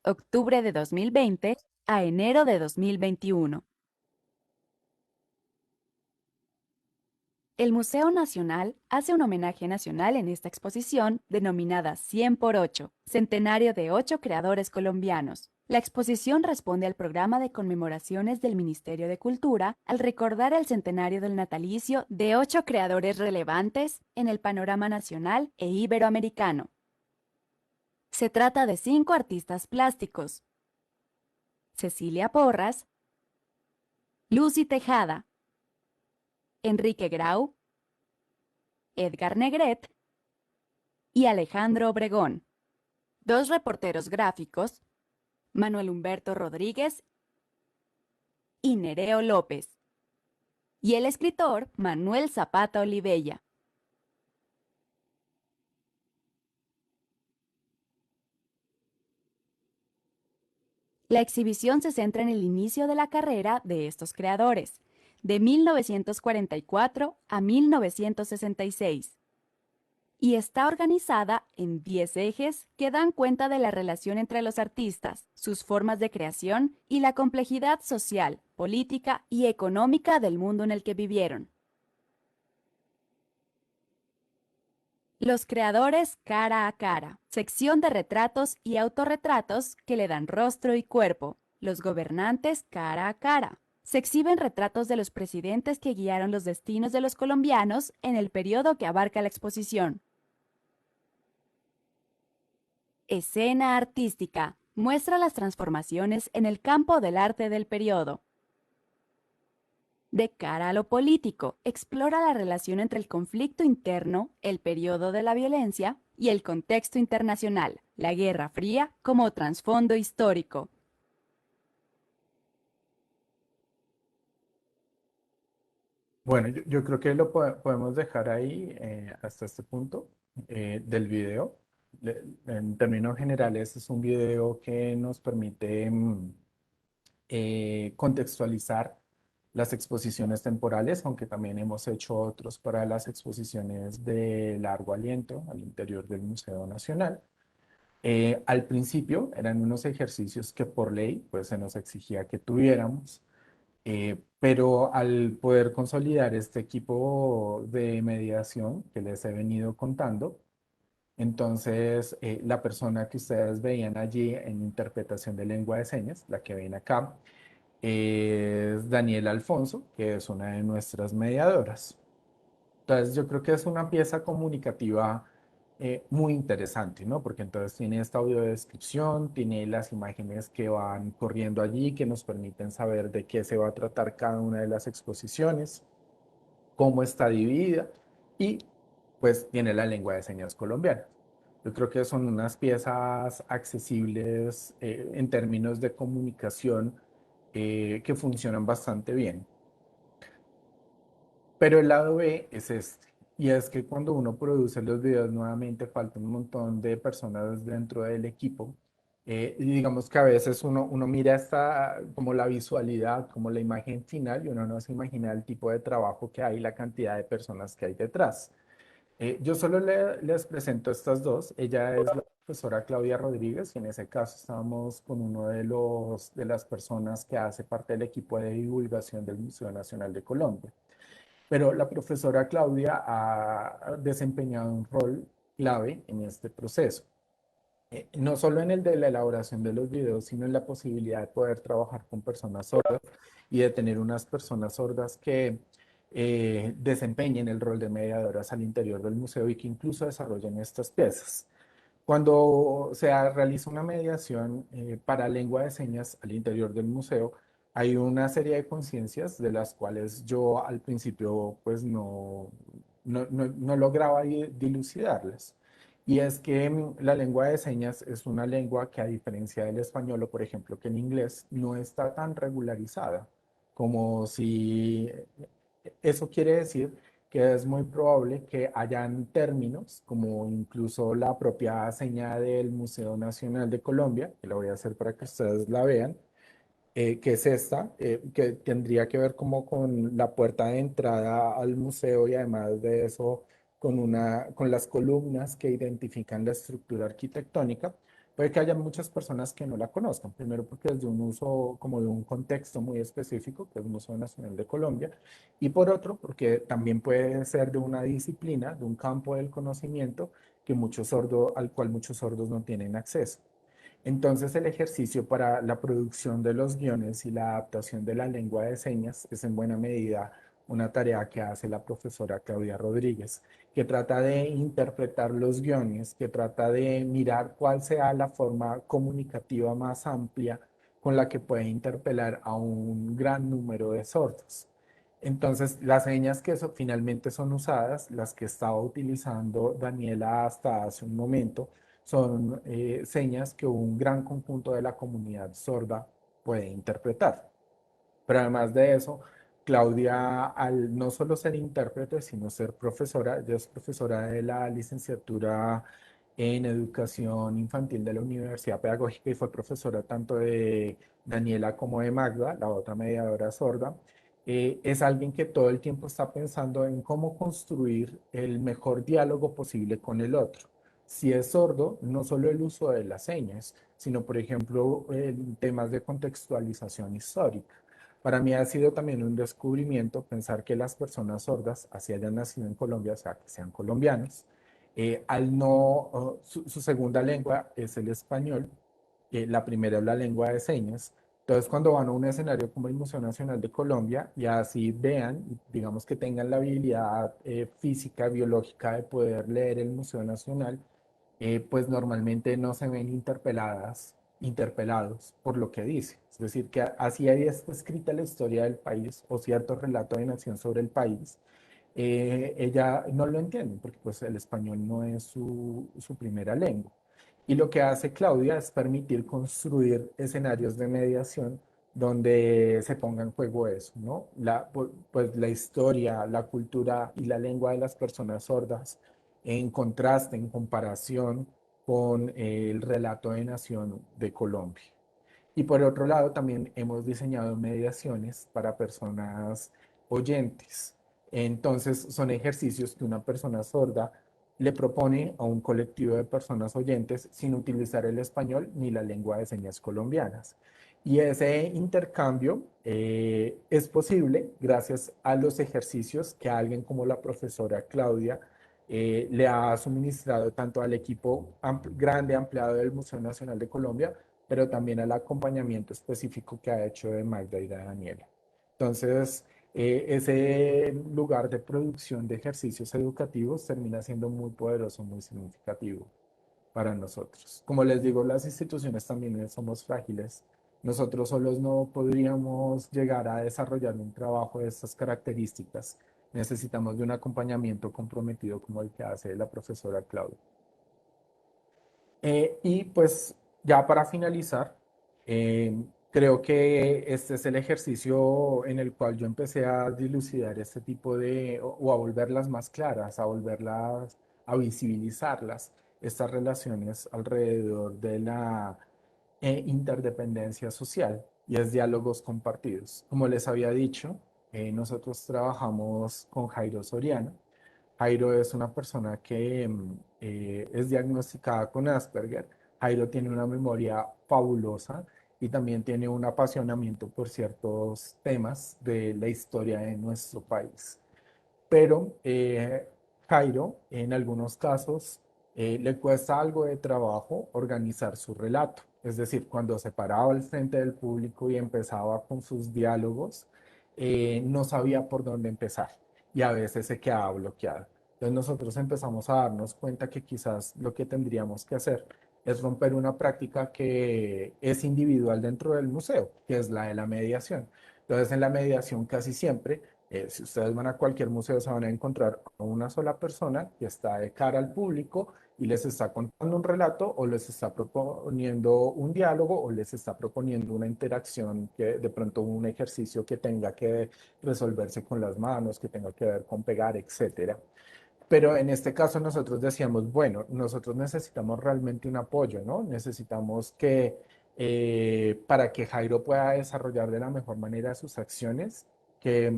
Octubre de 2020 a enero de 2021. El Museo Nacional hace un homenaje nacional en esta exposición denominada 100 por 8, Centenario de 8 creadores colombianos. La exposición responde al programa de conmemoraciones del Ministerio de Cultura al recordar el centenario del natalicio de 8 creadores relevantes en el panorama nacional e iberoamericano. Se trata de 5 artistas plásticos: Cecilia Porras, Lucy Tejada, Enrique Grau, Edgar Negret y Alejandro Obregón. 2 reporteros gráficos, Manuel Humberto Rodríguez y Nereo López. Y el escritor Manuel Zapata Olivella. La exhibición se centra en el inicio de la carrera de estos creadores, de 1944 a 1966. y está organizada en 10 ejes que dan cuenta de la relación entre los artistas, sus formas de creación y la complejidad social, política y económica del mundo en el que vivieron. Los creadores cara a cara, sección de retratos y autorretratos que le dan rostro y cuerpo. Los gobernantes cara a cara. Se exhiben retratos de los presidentes que guiaron los destinos de los colombianos en el periodo que abarca la exposición. Escena artística. Muestra las transformaciones en el campo del arte del periodo. De cara a lo político, explora la relación entre el conflicto interno, el periodo de la violencia y el contexto internacional, la Guerra Fría como trasfondo histórico. Bueno, yo creo que lo podemos dejar ahí hasta este punto del video. En términos generales, es un video que nos permite contextualizar las exposiciones temporales, aunque también hemos hecho otros para las exposiciones de largo aliento al interior del Museo Nacional. Al principio eran unos ejercicios que por ley pues, se nos exigía que tuviéramos. Pero al poder consolidar este equipo de mediación que les he venido contando, entonces la persona que ustedes veían allí en interpretación de lengua de señas, la que ven acá, es Daniela Alfonso, que es una de nuestras mediadoras. Entonces yo creo que es una pieza comunicativa muy interesante, ¿no? Porque entonces tiene esta audiodescripción, tiene las imágenes que van corriendo allí, que nos permiten saber de qué se va a tratar cada una de las exposiciones, cómo está dividida y pues tiene la lengua de señas colombiana. Yo creo que son unas piezas accesibles en términos de comunicación que funcionan bastante bien. Pero el lado B es este, y es que cuando uno produce los videos nuevamente falta un montón de personas dentro del equipo. Y digamos que a veces uno mira esta, como la visualidad, como la imagen final, y uno no se imagina el tipo de trabajo que hay, la cantidad de personas que hay detrás. Yo solo les presento estas dos. Ella es la profesora Claudia Rodríguez, y en ese caso estamos con uno de las personas que hace parte del equipo de divulgación del Museo Nacional de Colombia. Pero la profesora Claudia ha desempeñado un rol clave en este proceso. No solo en el de la elaboración de los videos, sino en la posibilidad de poder trabajar con personas sordas y de tener unas personas sordas que desempeñen el rol de mediadoras al interior del museo y que incluso desarrollen estas piezas. Cuando se realiza una mediación para lengua de señas al interior del museo, hay una serie de conciencias de las cuales yo al principio pues no lograba dilucidarlas. Y es que la lengua de señas es una lengua que a diferencia del español o por ejemplo que en inglés no está tan regularizada como si eso quiere decir que es muy probable que hayan términos, como incluso la propia seña del Museo Nacional de Colombia, que la voy a hacer para que ustedes la vean, que es esta, que tendría que ver como con la puerta de entrada al museo y además de eso con las columnas que identifican la estructura arquitectónica. Puede que haya muchas personas que no la conozcan, primero porque es de un uso como de un contexto muy específico, que es el Museo Nacional de Colombia, y por otro porque también puede ser de una disciplina, de un campo del conocimiento al cual muchos sordos no tienen acceso. Entonces, el ejercicio para la producción de los guiones y la adaptación de la lengua de señas es en buena medida una tarea que hace la profesora Claudia Rodríguez, que trata de interpretar los guiones, que trata de mirar cuál sea la forma comunicativa más amplia con la que puede interpelar a un gran número de sordos. Entonces, las señas que finalmente son usadas, las que estaba utilizando Daniela hasta hace un momento, son señas que un gran conjunto de la comunidad sorda puede interpretar. Pero además de eso, Claudia, al no solo ser intérprete, sino ser profesora, ella es profesora de la licenciatura en educación infantil de la Universidad Pedagógica y fue profesora tanto de Daniela como de Magda, la otra mediadora sorda. es alguien que todo el tiempo está pensando en cómo construir el mejor diálogo posible con el otro. Si es sordo, no solo el uso de las señas, sino, por ejemplo, en temas de contextualización histórica. Para mí ha sido también un descubrimiento pensar que las personas sordas, así hayan nacido en Colombia, o sea, que sean colombianos, al no, su segunda lengua es el español, la primera es la lengua de señas. Entonces, cuando van a un escenario como el Museo Nacional de Colombia y así vean, digamos que tengan la habilidad física, biológica de poder leer el Museo Nacional, pues normalmente no se ven interpelados por lo que dice. Es decir, que así ahí está escrita la historia del país o cierto relato de nación sobre el país, ella no lo entiende porque pues el español no es su primera lengua. Y lo que hace Claudia es permitir construir escenarios de mediación donde se ponga en juego eso, ¿no? Pues la historia, la cultura y la lengua de las personas sordas en contraste, en comparación con el relato de nación de Colombia. Y por otro lado, también hemos diseñado mediaciones para personas oyentes. Entonces, son ejercicios que una persona sorda le propone a un colectivo de personas oyentes sin utilizar el español ni la lengua de señas colombianas. Y ese intercambio es posible gracias a los ejercicios que alguien como la profesora Claudia le ha suministrado tanto al equipo grande ampliado del Museo Nacional de Colombia, pero también al acompañamiento específico que ha hecho de Magda y de Daniela. Entonces, ese lugar de producción de ejercicios educativos termina siendo muy poderoso, muy significativo para nosotros. Como les digo, las instituciones también somos frágiles. Nosotros solos no podríamos llegar a desarrollar un trabajo de estas características. Necesitamos de un acompañamiento comprometido como el que hace la profesora Claudia. Y pues ya para finalizar, creo que este es el ejercicio en el cual yo empecé a dilucidar este tipo de, o a volverlas más claras, a volverlas, a visibilizarlas, estas relaciones alrededor de la interdependencia social y es diálogos compartidos. Como les había dicho, nosotros trabajamos con Jairo Soriano. Jairo es una persona que es diagnosticada con Asperger. Jairo tiene una memoria fabulosa y también tiene un apasionamiento por ciertos temas de la historia de nuestro país. Pero Jairo, en algunos casos, le cuesta algo de trabajo organizar su relato. Es decir, cuando se paraba al frente del público y empezaba con sus diálogos, no sabía por dónde empezar y a veces se quedaba bloqueado. Entonces nosotros empezamos a darnos cuenta que quizás lo que tendríamos que hacer es romper una práctica que es individual dentro del museo, que es la de la mediación. Entonces en la mediación casi siempre si ustedes van a cualquier museo se van a encontrar a una sola persona que está de cara al público y les está contando un relato o les está proponiendo un diálogo o les está proponiendo una interacción, que de pronto un ejercicio que tenga que resolverse con las manos, que tenga que ver con pegar, etcétera. Pero en este caso nosotros decíamos, bueno, nosotros necesitamos realmente un apoyo, ¿no? Necesitamos que para que Jairo pueda desarrollar de la mejor manera sus acciones, que,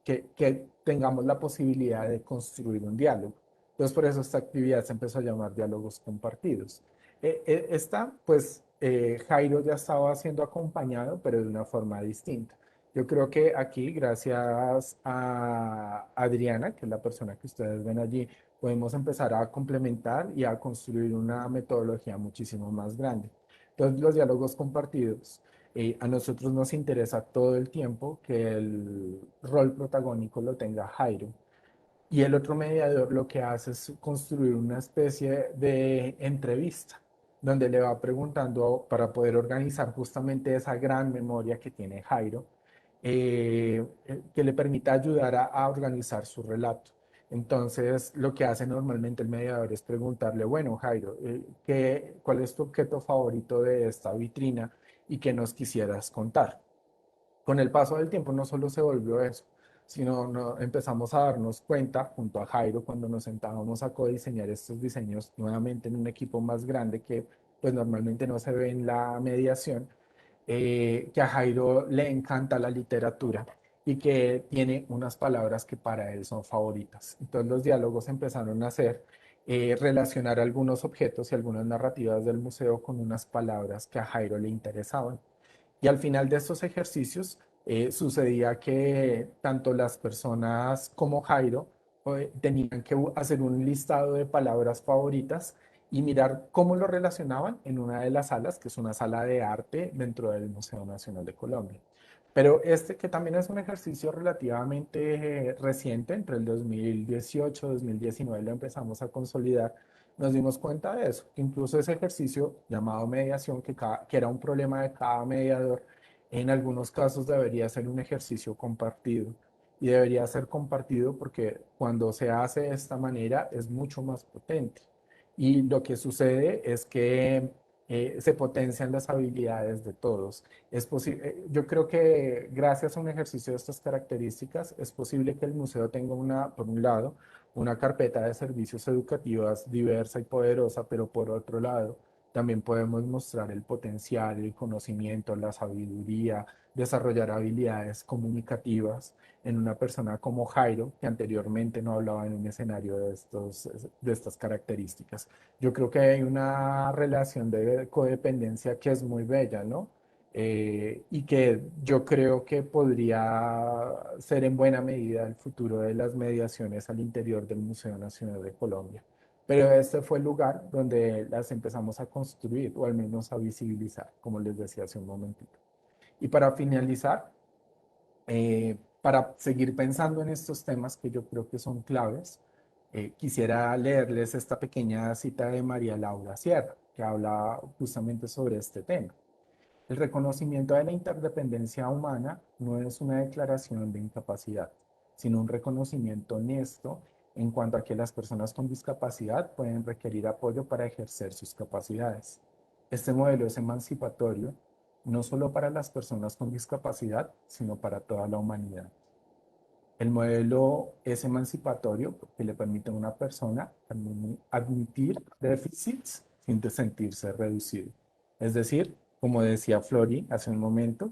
que tengamos la posibilidad de construir un diálogo. Entonces, por eso esta actividad se empezó a llamar diálogos compartidos. Esta, pues, Jairo ya estaba siendo acompañado, pero de una forma distinta. Yo creo que aquí, gracias a Adriana, que es la persona que ustedes ven allí, podemos empezar a complementar y a construir una metodología muchísimo más grande. Entonces, los diálogos compartidos. A nosotros nos interesa todo el tiempo que el rol protagónico lo tenga Jairo. Y el otro mediador lo que hace es construir una especie de entrevista, donde le va preguntando para poder organizar justamente esa gran memoria que tiene Jairo, que le permita ayudar a organizar su relato. Entonces, lo que hace normalmente el mediador es preguntarle, bueno, Jairo, ¿cuál es tu objeto favorito de esta vitrina y qué nos quisieras contar? Con el paso del tiempo no solo se volvió eso, sino empezamos a darnos cuenta junto a Jairo cuando nos sentábamos a codiseñar estos diseños nuevamente en un equipo más grande que pues normalmente no se ve en la mediación, que a Jairo le encanta la literatura y que tiene unas palabras que para él son favoritas. Entonces los diálogos empezaron a hacer relacionar algunos objetos y algunas narrativas del museo con unas palabras que a Jairo le interesaban. Y al final de estos ejercicios sucedía que tanto las personas como Jairo tenían que hacer un listado de palabras favoritas y mirar cómo lo relacionaban en una de las salas, que es una sala de arte dentro del Museo Nacional de Colombia. Pero este, que también es un ejercicio relativamente reciente, entre el 2018 y 2019 lo empezamos a consolidar, nos dimos cuenta de eso. Incluso ese ejercicio llamado mediación, que era un problema de cada mediador, en algunos casos debería ser un ejercicio compartido. Y debería ser compartido porque cuando se hace de esta manera es mucho más potente. Y lo que sucede es que se potencian las habilidades de todos. Yo creo que gracias a un ejercicio de estas características es posible que el museo tenga por un lado, una carpeta de servicios educativas diversa y poderosa, pero por otro lado, también podemos mostrar el potencial, el conocimiento, la sabiduría, desarrollar habilidades comunicativas en una persona como Jairo, que anteriormente no hablaba en un escenario de estas características. Yo creo que hay una relación de codependencia que es muy bella, ¿no? Y que yo creo que podría ser en buena medida el futuro de las mediaciones al interior del Museo Nacional de Colombia. Pero este fue el lugar donde las empezamos a construir, o al menos a visibilizar, como les decía hace un momentito. Y para finalizar, para seguir pensando en estos temas que yo creo que son claves, quisiera leerles esta pequeña cita de María Laura Sierra, que habla justamente sobre este tema. El reconocimiento de la interdependencia humana no es una declaración de incapacidad, sino un reconocimiento honesto en cuanto a que las personas con discapacidad pueden requerir apoyo para ejercer sus capacidades. Este modelo es emancipatorio no solo para las personas con discapacidad, sino para toda la humanidad. El modelo es emancipatorio porque le permite a una persona admitir déficits sin sentirse reducido. Es decir, como decía Flori hace un momento,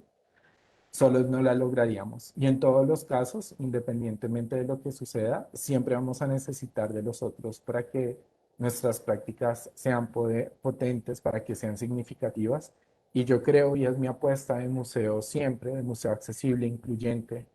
solos no la lograríamos. Y en todos los casos, independientemente de lo que suceda, siempre vamos a necesitar de los otros para que nuestras prácticas sean potentes, para que sean significativas. Y yo creo, y es mi apuesta de museo siempre, de museo accesible, incluyente,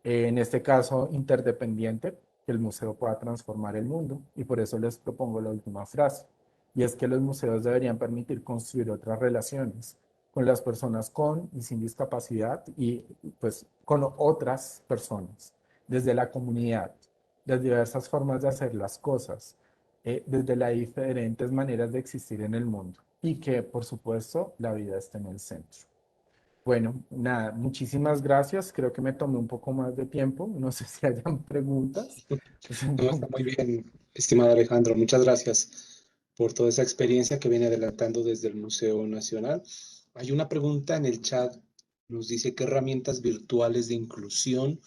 en este caso interdependiente, que el museo pueda transformar el mundo. Y por eso les propongo la última frase, y es que los museos deberían permitir construir otras relaciones con las personas con y sin discapacidad y pues con otras personas, desde la comunidad, las diversas formas de hacer las cosas, desde las diferentes maneras de existir en el mundo y que por supuesto la vida esté en el centro. Bueno, nada, muchísimas gracias. Creo que me tomé un poco más de tiempo. No sé si hayan preguntas. No, está muy bien, estimado Alejandro. Muchas gracias por toda esa experiencia que viene adelantando desde el Museo Nacional. Hay una pregunta en el chat. Nos dice qué herramientas virtuales de inclusión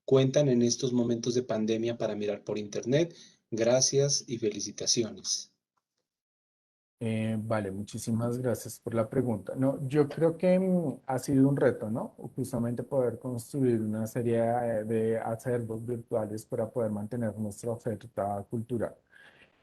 cuentan en estos momentos de pandemia para mirar por internet. Gracias y felicitaciones. Vale, muchísimas gracias por la pregunta. No, yo creo que ha sido un reto, ¿no? Justamente poder construir una serie de acervos virtuales para poder mantener nuestra oferta cultural.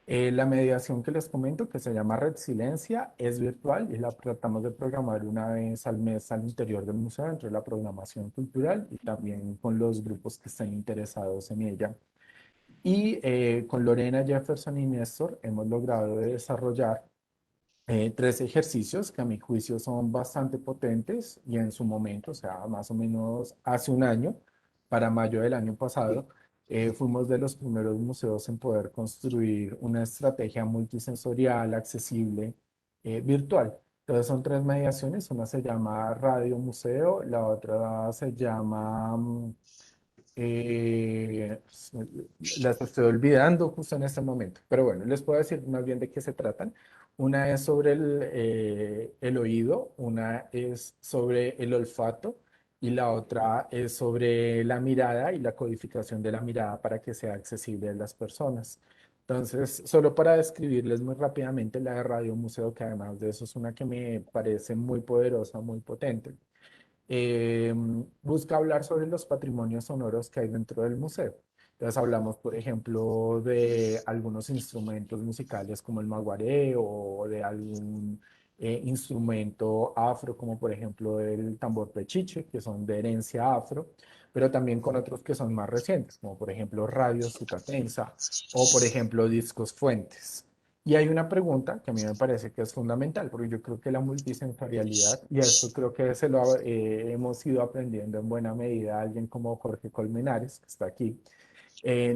La mediación que les comento, que se llama Resiliencia, es virtual y la tratamos de programar una vez al mes al interior del museo, dentro de la programación cultural y también con los grupos que estén interesados en ella. Y con Lorena, Jefferson y Néstor hemos logrado desarrollar tres ejercicios que a mi juicio son bastante potentes y en su momento, o sea, más o menos hace un año, para mayo del año pasado, fuimos de los primeros museos en poder construir una estrategia multisensorial, accesible, virtual. Entonces son tres mediaciones, una se llama Radio Museo, la otra se llama eh, las estoy olvidando justo en este momento, pero bueno, les puedo decir más bien de qué se tratan. Una es sobre el oído, una es sobre el olfato y la otra es sobre la mirada y la codificación de la mirada para que sea accesible a las personas. Entonces, solo para describirles muy rápidamente la de Radio Museo, que además de eso es una que me parece muy poderosa, muy potente. eh, Busca hablar sobre los patrimonios sonoros que hay dentro del museo. Entonces hablamos, por ejemplo, de algunos instrumentos musicales como el maguaré o de algún instrumento afro, como por ejemplo el tambor pechiche, que son de herencia afro, pero también con otros que son más recientes, como por ejemplo radios sucatensa o por ejemplo discos fuentes. Y hay una pregunta que a mí me parece que es fundamental, porque yo creo que la multisensorialidad, y esto creo que hemos ido aprendiendo en buena medida a alguien como Jorge Colmenares, que está aquí,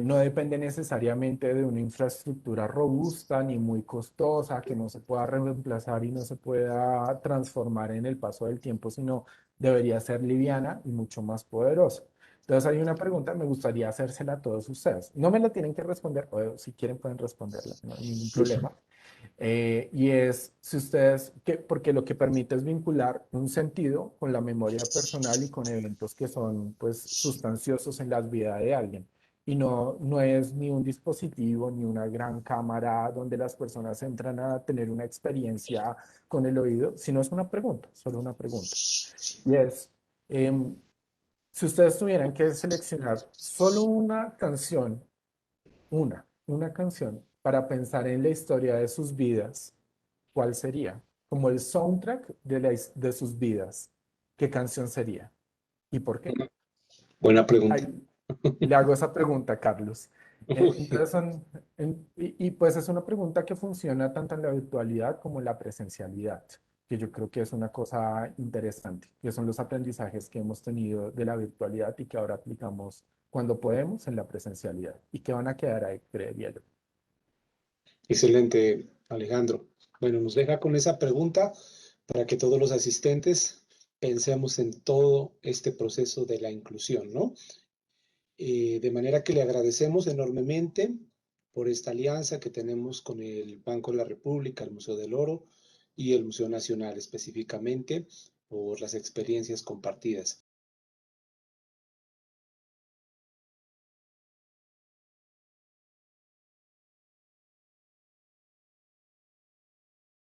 no depende necesariamente de una infraestructura robusta ni muy costosa, que no se pueda reemplazar y no se pueda transformar en el paso del tiempo, sino debería ser liviana y mucho más poderosa. Entonces hay una pregunta, me gustaría hacérsela a todos ustedes. No me la tienen que responder, o si quieren pueden responderla, no hay ningún problema. Y es si ustedes, porque lo que permite es vincular un sentido con la memoria personal y con eventos que son pues sustanciosos en la vida de alguien. Y no es ni un dispositivo ni una gran cámara donde las personas entran a tener una experiencia con el oído, sino es una pregunta, solo una pregunta. Y es, em, si ustedes tuvieran que seleccionar solo una canción, una canción para pensar en la historia de sus vidas, ¿cuál sería? Como el soundtrack de sus vidas. ¿Qué canción sería? ¿Y por qué? Buena pregunta. Ay, le hago esa pregunta a Carlos. Uy, Entonces pues es una pregunta que funciona tanto en la virtualidad como en la presencialidad, que yo creo que es una cosa interesante, que son los aprendizajes que hemos tenido de la virtualidad y que ahora aplicamos cuando podemos en la presencialidad y que van a quedar ahí, creería yo. excelente, Alejandro. Bueno, nos deja con esa pregunta para que todos los asistentes pensemos en todo este proceso de la inclusión, ¿no? De manera que le agradecemos enormemente por esta alianza que tenemos con el Banco de la República, el Museo del Oro y el Museo Nacional específicamente por las experiencias compartidas.